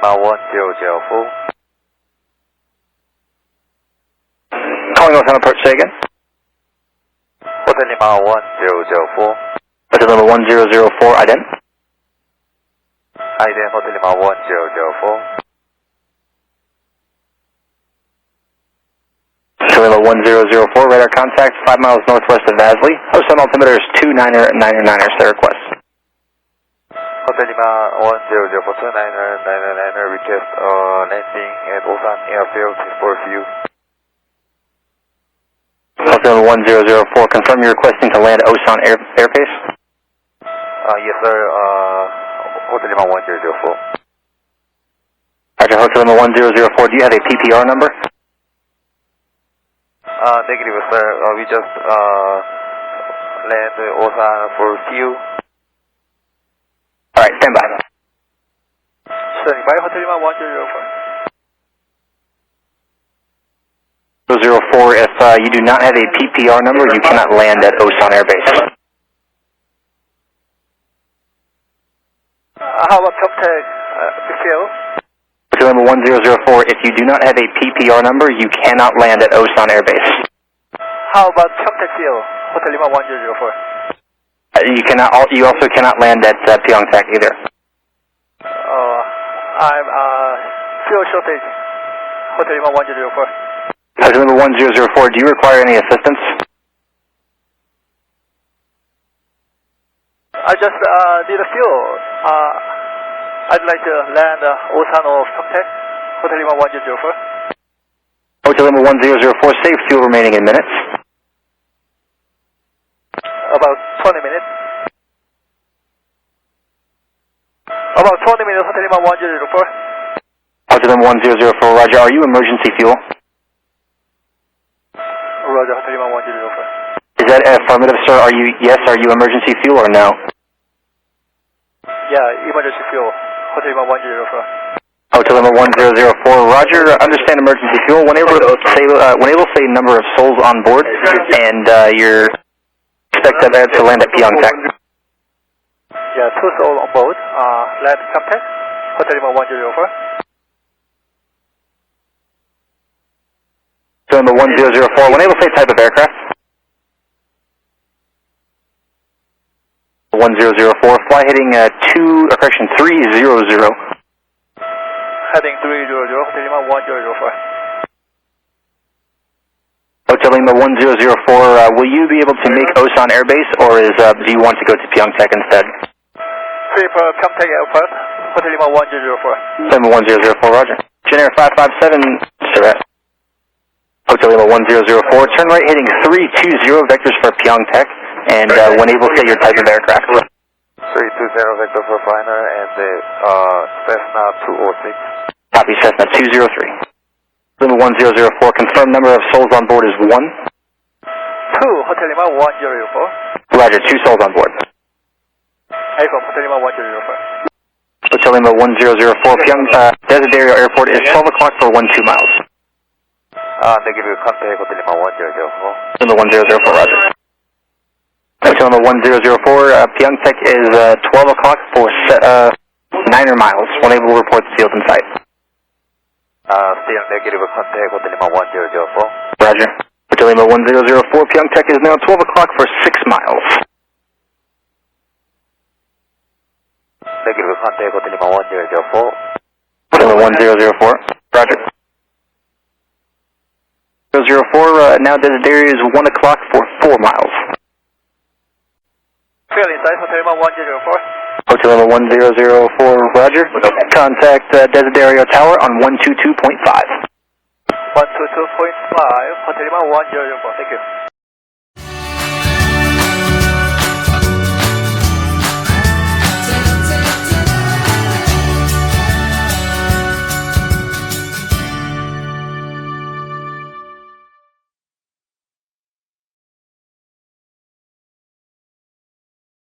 Lima 1004. Calling Hotel approach, say again. Hotel Lima 1004. Hotel Lima 1004, ident. Ident Hotel Lima 1004. Hotel Lima 1004, radar contact 5 miles northwest of Vasley. Host on altimeter is 29er, the request. Hotel Lima 1004, 29er, request landing at Osan Airfield for view. Hotel Lima 1004, confirm you're requesting to land at Osan Airbase? Yes, sir. Hotel Lima 1004. Roger, Hotel Lima 1004, do you have a PPR number? Negative, sir. We just land Osan for view. Alright, stand by. Standing by, Hotel Lima 1004. 1004, if you do not have a PPR number, you cannot land at Osan Air Base. How about contact PPL? Hotel Lima 1004, if you do not have a PPR number, you cannot land at Osan Air Base. How about contact PL? Hotel Lima 1004. You also cannot land at Pyeongtaek either. I'm fuel shortage. Hotel Lima 1004. Hotel Lima 1004, do you require any assistance? I just need a fuel. I'd like to land Osan or Pyeongtaek. Hotel Lima 1004. Hotel Lima 1004, save fuel remaining in minutes. About 20 minutes. About 20 minutes, Hotel Lima 1004. Hotel Lima 1004, roger, are you emergency fuel? Roger, Hotel Lima 1004. Is that affirmative, sir? Are you emergency fuel or no? Yeah, emergency fuel. Hotel Lima 104. Hotel Lima 1004, roger, understand emergency fuel. When able to say number of souls on board, and you're expected to land at Pyeongtaek. Yeah, 2 souls on board, land Pyeongtaek, Hotel Lima 104. Hotel Lima 1004, when able to say type of aircraft. 1004, fly heading 300. Heading 300, Hotel Lima 104. Hotel Lima 1004, will you be able to make Osan Air Base, or do you want to go to Pyeongtaek instead? Prefer Pyeongtaek Airport, Hotel Lima 104. Hotel Lima 1004, roger. Generator 557, sir. Hotel Lima 1004, turn right heading 320, vectors for Pyeongtaek, and when able, say your type of aircraft. 320 vector for Finer and Cessna 206. Copy, Cessna 203. Lima 1004, confirm number of souls on board is 1. 2, Hotel Lima 104. Roger, 2 souls on board. Affirm, Hotel Lima 104. Hotel Lima 1004, Desiderio Airport is 12 o'clock for 12 miles. Negative, contact Hotel Lima 104. Lima 1004, roger. Hotel Lima 1004, Pyeongtaek is 12 o'clock for 9 miles. When able to report the field in sight. Still negative, contact Hotel Lima 104. Roger. Hotel Lima 1004, Pyeongtaek is now 12 o'clock for 6 miles. Negative, contact Hotel Lima 104. Hotel Lima 1004, roger. 004, now Desiderio is 1 o'clock for 4 miles. Field inside, Hotel Lima 104. Hotel Lima 1004, roger. Contact Desiderio Tower on 122.5. 122.5, Hotel Lima 104, thank you.